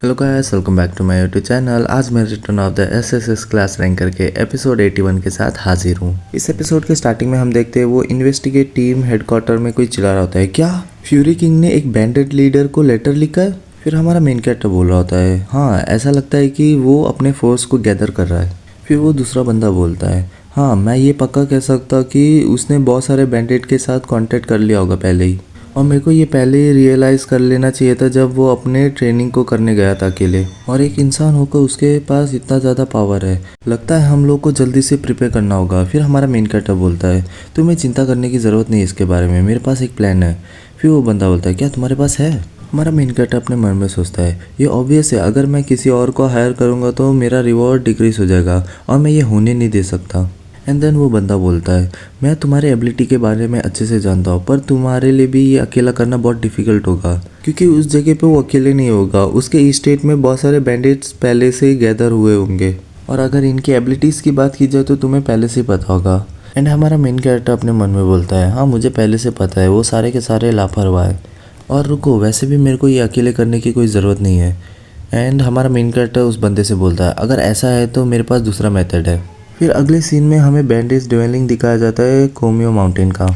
Hello guys, welcome back to my YouTube channel. आज मैं return of the SSS class ranker के episode 81 के साथ हाजिर हूँ। इस एपिसोड के स्टार्टिंग में हम देखते हैं वो इन्वेस्टिगेट टीम हेडक्वार्टर में कोई चिल्ला रहा होता है, क्या फ्यूरी किंग ने एक बैंडेड लीडर को लेटर लिखा है। फिर हमारा मेन कैरेक्टर बोल रहा होता है, हाँ ऐसा लगता है कि वो अपने फोर्स को गैदर कर रहा है। फिर वो दूसरा बंदा बोलता है, हाँ मैं ये पक्का कह सकता कि उसने बहुत सारे बैंडेड के साथ कांटेक्ट कर लिया होगा पहले ही, और मेरे को ये पहले ही रियलाइज़ कर लेना चाहिए था जब वो अपने ट्रेनिंग को करने गया था अकेले। और एक इंसान होकर उसके पास इतना ज़्यादा पावर है, लगता है हम लोग को जल्दी से प्रिपेयर करना होगा। फिर हमारा मेन कैरेक्टर बोलता है, तुम्हें चिंता करने की ज़रूरत नहीं इसके बारे में, मेरे पास एक प्लान है। फिर वो बंदा बोलता है, क्या तुम्हारे पास है। हमारा मेन कैरेक्टर अपने मन में सोचता है, ये ऑब्वियस है, अगर मैं किसी और को हायर करूँगा तो मेरा रिवॉर्ड डिक्रीज हो जाएगा और मैं ये होने नहीं दे सकता। एंड देन वो बंदा बोलता है, मैं तुम्हारे एबिलिटी के बारे में अच्छे से जानता हूँ, पर तुम्हारे लिए भी ये अकेला करना बहुत डिफिकल्ट होगा, क्योंकि उस जगह पे वो अकेले नहीं होगा, उसके स्टेट में बहुत सारे बैंडिट्स पहले से गैदर हुए होंगे, और अगर इनकी एबिलिटीज़ की बात की जाए तो तुम्हें पहले से पता होगा। एंड हमारा मेन कैरेक्टर अपने मन में बोलता है, हाँ मुझे पहले से पता है, वो सारे के सारे लापरवाह है, और रुको वैसे भी मेरे को ये अकेले करने की कोई ज़रूरत नहीं है। एंड हमारा मेन कैरेक्टर उस बंदे से बोलता है, अगर ऐसा है तो मेरे पास दूसरा मेथड है। फिर अगले सीन में हमें बैंडेज ड्वेलिंग दिखाया जाता है कोमियो माउंटेन का।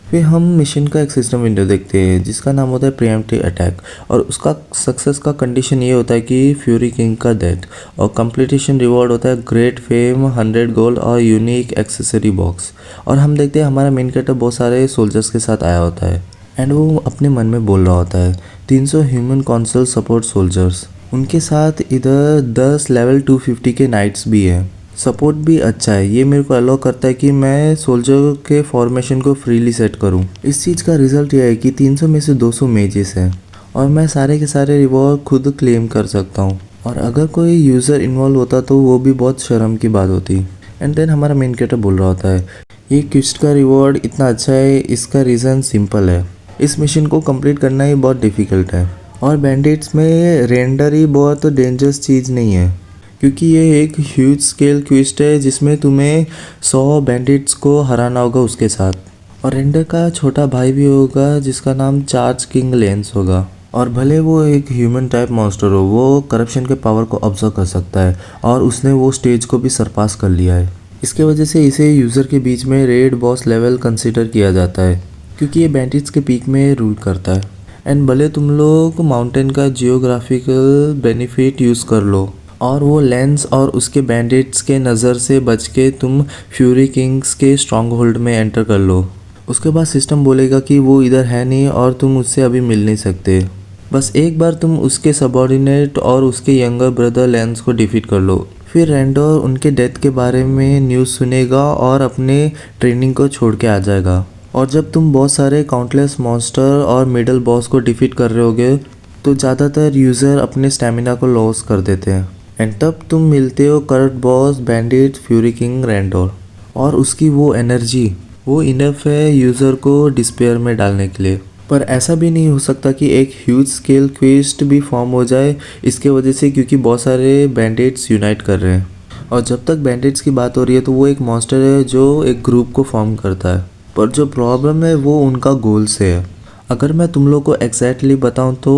फिर हम मिशन का एक सिस्टम विंडो देखते हैं जिसका नाम होता है प्रीएम्प्टिव अटैक, और उसका सक्सेस का कंडीशन ये होता है कि फ्यूरी किंग का डेथ, और कंप्लीटेशन रिवॉर्ड होता है ग्रेट फेम, 100 गोल्ड और यूनिक एक्सेसरी बॉक्स। और हम देखते हैं हमारा मेन कैरेक्टर बहुत सारे सोल्जर्स के साथ आया होता है, एंड वो अपने मन में बोल रहा होता है, 300 ह्यूमन काउंसिल सपोर्ट सोल्जर्स, उनके साथ इधर 10 लेवल 250 के नाइट्स भी हैं। सपोर्ट भी अच्छा है, ये मेरे को अलाउ करता है कि मैं सोल्जर के फॉर्मेशन को फ्रीली सेट करूं। इस चीज़ का रिजल्ट यह है कि 300 में से 200 मेजेस हैं, और मैं सारे के सारे रिवॉर्ड खुद क्लेम कर सकता हूं, और अगर कोई यूज़र इन्वॉल्व होता तो वो भी बहुत शर्म की बात होती। एंड देन हमारा मेन कैरेक्टर बोल रहा होता है, ये क्वेस्ट का रिवॉर्ड इतना अच्छा है, इसका रीज़न सिंपल है, इस मिशन को कंप्लीट करना ही बहुत डिफ़िकल्ट है, और बैंडिट्स में रेंडर ही बहुत डेंजरस चीज़ नहीं है, क्योंकि ये एक ह्यूज स्केल क्वेस्ट है जिसमें तुम्हें 100 बैंडिट्स को हराना होगा उसके साथ, और रेंडर का छोटा भाई भी होगा जिसका नाम चार्ज किंग लेंस होगा, और भले वो एक ह्यूमन टाइप मॉन्स्टर हो, वो करप्शन के पावर को ऑब्जर्व कर सकता है, और उसने वो स्टेज को भी सरपास कर लिया है। इसके वजह से इसे यूज़र के बीच में रेड बॉस लेवल कंसिडर किया जाता है, क्योंकि ये बैंडिट्स के पीक में रूल करता है। एंड भले तुम लोग माउंटेन का जियोग्राफिकल बेनिफिट यूज़ कर लो, और वो लेंस और उसके बैंडिट्स के नज़र से बच के तुम फ्यूरी किंग्स के स्ट्रॉन्ग होल्ड में एंटर कर लो, उसके बाद सिस्टम बोलेगा कि वो इधर है नहीं और तुम उससे अभी मिल नहीं सकते। बस एक बार तुम उसके सबॉर्डिनेट और उसके यंगर ब्रदर लेंस को डिफीट कर लो, फिर रेंडोर उनके डेथ के बारे में न्यूज़ सुनेगा और अपने ट्रेनिंग को छोड़ के आ जाएगा। और जब तुम बहुत सारे काउंटलेस मॉन्स्टर और मिडल बॉस को डिफीट कर रहे होगे तो ज़्यादातर यूज़र अपने स्टेमिना को लॉस कर देते हैं, एंड तब तुम मिलते हो current boss bandit fury king Rendor, और उसकी वो एनर्जी वो इनफ है यूज़र को डिस्पेयर में डालने के लिए। पर ऐसा भी नहीं हो सकता कि एक ह्यूज स्केल क्वेस्ट भी फॉर्म हो जाए इसके वजह से, क्योंकि बहुत सारे बैंडिट्स यूनाइट कर रहे हैं, और जब तक बैंडिट्स की बात हो रही है तो वो एक मॉन्स्टर है जो एक ग्रुप को फॉर्म करता है, पर जो प्रॉब्लम है वो उनका गोल से है। अगर मैं तुम लोग को एग्जैक्टली बताऊं तो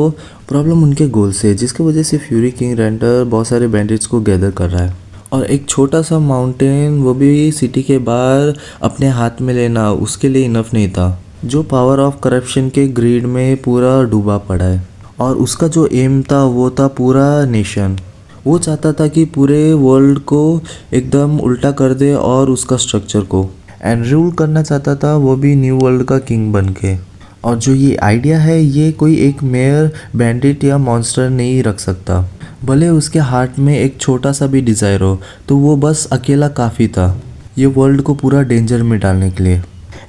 प्रॉब्लम उनके गोल से है, जिसकी वजह से फ्यूरी किंग रेंडर बहुत सारे बैंडिट्स को गैदर कर रहा है, और एक छोटा सा माउंटेन वो भी सिटी के बाहर अपने हाथ में लेना उसके लिए इनफ नहीं था, जो पावर ऑफ करप्शन के ग्रीड में पूरा डूबा पड़ा है, और उसका जो एम था वो था पूरा नेशन। वो चाहता था कि पूरे वर्ल्ड को एकदम उल्टा कर दे और उसका स्ट्रक्चर को, एंड रूल करना चाहता था वो भी न्यू वर्ल्ड का किंग बन के। और जो ये आइडिया है ये कोई एक मेयर बैंडिट या मॉन्स्टर नहीं रख सकता, भले उसके हार्ट में एक छोटा सा भी डिज़ायर हो, तो वो बस अकेला काफ़ी था ये वर्ल्ड को पूरा डेंजर में डालने के लिए।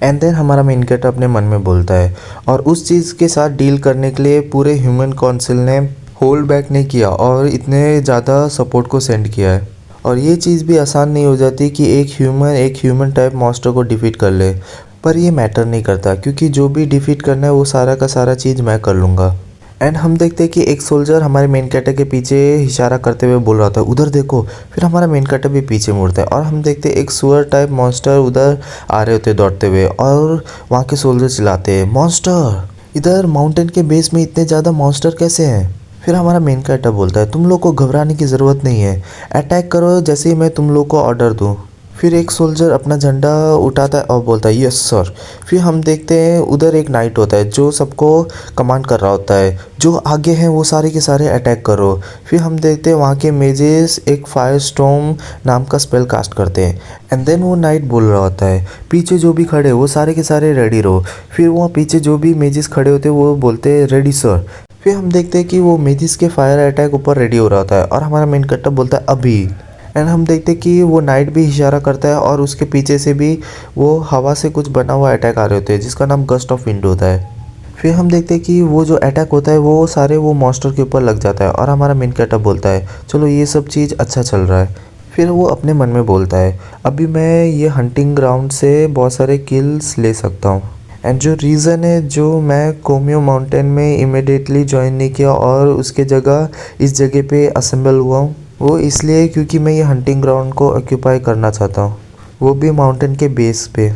एंड देन हमारा मेन कैरेक्टर अपने मन में बोलता है, और उस चीज़ के साथ डील करने के लिए पूरे ह्यूमन काउंसिल ने होल्ड बैक नहीं किया और इतने ज़्यादा सपोर्ट को सेंड किया है, और ये चीज़ भी आसान नहीं हो जाती कि एक ह्यूमन टाइप मॉन्स्टर को डिफीट कर ले, पर ये मैटर नहीं करता क्योंकि जो भी डिफीट करना है वो सारा का सारा चीज़ मैं कर लूँगा। एंड हम देखते हैं कि एक सोल्जर हमारे मेन कैरेक्टर के पीछे इशारा करते हुए बोल रहा था, उधर देखो। फिर हमारा मेन कैरेक्टर भी पीछे मुड़ता है और हम देखते हैं एक सुअर टाइप मॉन्स्टर उधर आ रहे होते दौड़ते हुए, और वहाँ के सोल्जर चिल्लाते हैं, मॉन्स्टर इधर माउंटेन के बेस में इतने ज़्यादा मॉन्स्टर कैसे हैं। फिर हमारा मेन कैरेक्टर बोलता है तुम लोग को घबराने की ज़रूरत नहीं है, अटैक करो जैसे ही मैं तुम लोग को ऑर्डर दूँ। फिर एक सोल्जर अपना झंडा उठाता है और बोलता है यस सर। फिर हम देखते हैं उधर एक नाइट होता है जो सबको कमांड कर रहा होता है, जो आगे हैं वो सारे के सारे अटैक करो। फिर हम देखते हैं वहाँ के मेजेस एक फायर स्टॉर्म नाम का स्पेल कास्ट करते हैं। एंड देन वो नाइट बोल रहा होता है पीछे जो भी खड़े वो सारे के सारे रेडी रहो। फिर वहाँ पीछे जो भी मेजेस खड़े होते हैं वो बोलते हैं रेडी सर। फिर हम देखते हैं कि वो मेजिस के फायर अटैक ऊपर रेडी हो रहा होता है और हमारा मेन कैरेक्टर बोलता है अभी। एंड हम देखते हैं कि वो नाइट भी इशारा करता है और उसके पीछे से भी वो हवा से कुछ बना हुआ अटैक आ रहे होते हैं जिसका नाम गस्ट ऑफ विंड होता है। फिर हम देखते हैं कि वो जो अटैक होता है वो सारे वो मॉन्स्टर के ऊपर लग जाता है और हमारा मेन कैरेक्टर बोलता है चलो ये सब चीज़ अच्छा चल रहा है। फिर वो अपने मन में बोलता है अभी मैं ये हंटिंग ग्राउंड से बहुत सारे किल्स ले सकता हूँ। एंड जो रीज़न है जो मैं कोमियो माउंटेन में इमिडिएटली ज्वाइन नहीं किया और उसके जगह इस जगह पे असेंबल हुआ हूँ वो इसलिए क्योंकि मैं ये हंटिंग ग्राउंड को ऑक्यूपाई करना चाहता हूँ, वो भी माउंटेन के बेस पे।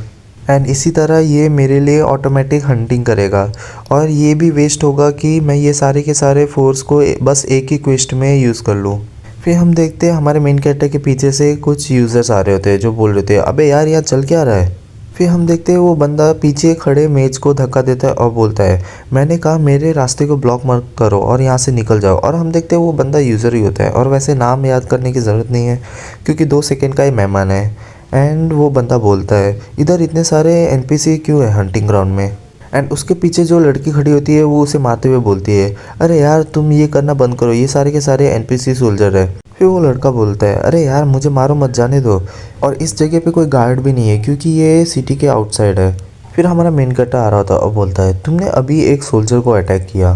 एंड इसी तरह ये मेरे लिए ऑटोमेटिक हंटिंग करेगा और ये भी वेस्ट होगा कि मैं ये सारे के सारे फोर्स को बस एक ही क्वेस्ट में यूज़ कर लूँ। फिर हम देखते हैं हमारे मेन कैरेक्टर के पीछे से कुछ यूज़र्स आ रहे होते हैं जो बोल रहे थे अबे यार यहाँ चल क्या रहा है। फिर हम देखते हैं वो बंदा पीछे खड़े मेज को धक्का देता है और बोलता है मैंने कहा मेरे रास्ते को ब्लॉक मत करो और यहाँ से निकल जाओ। और हम देखते हैं वो बंदा यूज़र ही होता है और वैसे नाम याद करने की ज़रूरत नहीं है क्योंकि 2 सेकंड का ही मेहमान है। एंड वो बंदा बोलता है इधर इतने सारे एनपीसी क्यों है हंटिंग ग्राउंड में। एंड उसके पीछे जो लड़की खड़ी होती है वो उसे मारते हुए बोलती है अरे यार तुम ये करना बंद करो, ये सारे के सारे एनपीसी सोल्जर है। फिर वो लड़का बोलता है अरे यार मुझे मारो मत, जाने दो। और इस जगह पे कोई गार्ड भी नहीं है क्योंकि ये सिटी के आउटसाइड है। फिर हमारा मेन कैरेक्टर आ रहा होता है और बोलता है तुमने अभी एक सोल्जर को अटैक किया।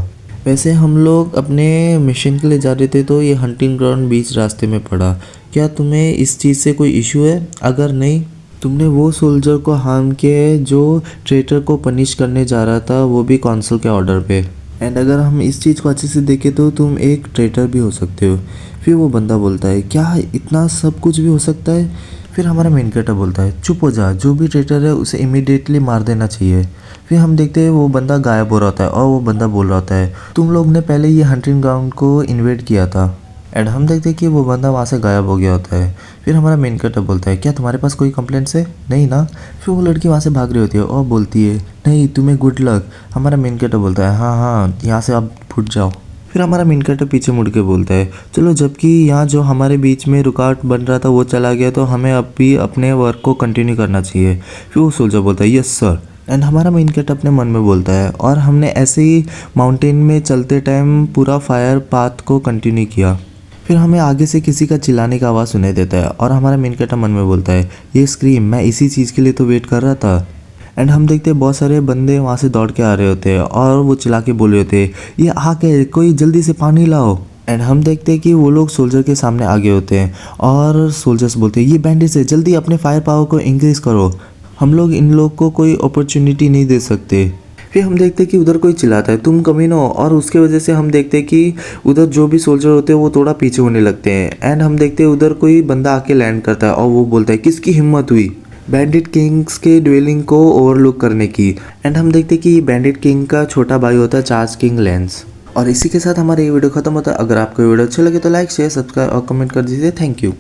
वैसे हम लोग अपने मिशन के लिए जा रहे थे तो ये हंटिंग ग्राउंड बीच रास्ते में पड़ा, क्या तुम्हें इस चीज़ से कोई इशू है? अगर नहीं, तुमने वो सोल्जर को हार्म किया है जो ट्रेटर को पनिश करने जा रहा था, वो भी काउंसिल के ऑर्डर पे। एंड अगर हम इस चीज़ को अच्छे से देखें तो तुम एक ट्रेटर भी हो सकते हो। फिर वो बंदा बोलता है क्या इतना सब कुछ भी हो सकता है? फिर हमारा मेन कैरेक्टर बोलता है चुप हो जा, जो भी ट्रेटर है उसे इमीडिएटली मार देना चाहिए। फिर हम देखते हैं वो बंदा गायब हो रहा होता है और वो बंदा बोल रहा होता है तुम लोग ने पहले ये हंटिंग ग्राउंड को इन्वेड किया था। एंड हम देखते हैं कि वो बंदा वहाँ से गायब हो गया होता है। फिर हमारा मेन कैरेक्टर बोलता है क्या तुम्हारे पास कोई कंप्लेंट्स है? नहीं ना? फिर वो लड़की वहाँ से भाग रही होती है और बोलती है नहीं तुम्हें गुड लक। हमारा मेन कैरेक्टर बोलता है हाँ हाँ यहाँ से आप फुट जाओ। फिर हमारा मेन कैरेक्टर पीछे मुड़ के बोलता है चलो जबकि यहाँ जो हमारे बीच में रुकावट बन रहा था वो चला गया तो हमें अब भी अपने वर्क को कंटिन्यू करना चाहिए। फिर वो सोल्जर बोलता है यस सर। एंड हमारा मेन कैरेक्टर अपने मन में बोलता है और हमने ऐसे ही माउंटेन में चलते टाइम पूरा फायर पाथ को कंटिन्यू किया। फिर हमें आगे से किसी का चिल्लाने का आवाज़ सुनाई देता है और हमारा मेन कैरेक्टर मन में बोलता है ये स्क्रीम, मैं इसी चीज़ के लिए तो वेट कर रहा था। एंड हम देखते हैं बहुत सारे बंदे वहाँ से दौड़ के आ रहे होते हैं और वो चिल्ला के बोल रहे होते हैं ये आके कोई जल्दी से पानी लाओ। एंड हम देखते हैं कि वो लोग सोल्जर के सामने आगे होते हैं और सोल्जर्स बोलते हैं ये बैंडिट्स है, जल्दी अपने फायर पावर को इंक्रीज़ करो, हम लोग इन लोग को कोई अपॉर्चुनिटी नहीं दे सकते। फिर हम देखते हैं कि उधर कोई चिल्लाता है तुम कमीनो हो और उसके वजह से हम देखते हैं कि उधर जो भी सोल्जर होते हैं वो थोड़ा पीछे होने लगते हैं। एंड हम देखते हैं उधर कोई बंदा आके लैंड करता है और वो बोलता है किसकी हिम्मत हुई बैंडिट किंग्स के ड्वेलिंग को ओवरलुक करने की। एंड हम देखते हैं कि बैंडिट किंग का छोटा भाई होता है चार्ज किंग लेंस। और इसी के साथ हमारा ये वीडियो खत्म होता है। अगर आपको ये वीडियो अच्छा लगे तो लाइक शेयर सब्सक्राइब और कमेंट कर दीजिए। Thank you.